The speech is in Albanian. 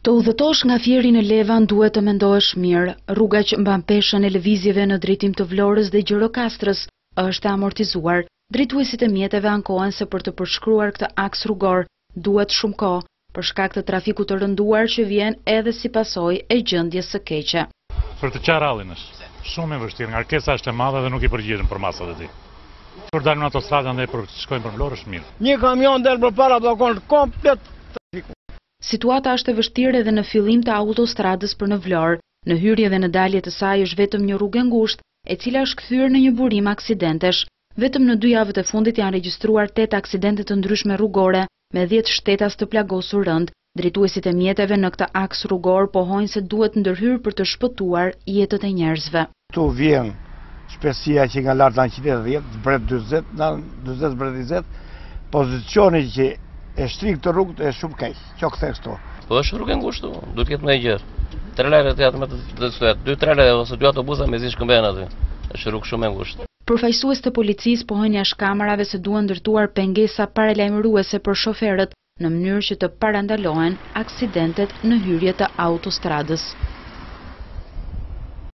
Të udhëtosh nga Fieri në Levan duhet të mendohesh mirë. Rruga që mban peshën e lëvizjeve në drejtim të Vlorës dhe Gjirokastrës është amortizuar. Drejtuesit e mjeteve ankohen se për të përshkruar këtë aks rrugor duhet shumë kohë për shkak të trafikut të rënduar që vjen edhe si pasojë e gjendjes së keqe. Për të qarë hallin është shumë e vështirë, ngarkesa është e madhe dhe nuk i përgjigjen për masat e tij. Për dalën në autostradë ndaj për të shkojnë për Vlorë është mirë. Një kamion del përpara bllokon komplet trafikun. Situata është e vështirë edhe në fillim të autostradës për në Vlorë. Në hyrje dhe në dalje të saj është vetëm një rrugë e ngushtë, e cila është kthyer në një burim aksidentesh. Vetëm në 2 javët e fundit janë regjistruar 8 aksidente të ndryshme rrugore, me 10 shtetas të plagosur rënd. Drejtuesit e mjeteve në këtë aks rrugor pohojnë se duhet ndërhyrë për të shpëtuar jetët e njerëzve. Tu vjen shpesia që nga lart në 110, zbret 40, në 40 zbret 20, pozicioni që e shtrik të rrugët e shumë keq. Ço kthe këto. Po është rrugë e ngushtë, duhet të jetë më e gjerë. 3 lere të jatë me të shtret, 2-3 lere ose 2 autobusa me zi shkëmben aty. Është rrugë shumë e ngushtë. Përfaqësues të policisë pohojnë jashtë kamerave se duhen ndërtuar pengesa paralajmëruese për shoferët në mënyrë që të parandalohen aksidentet në hyrje të autostradës.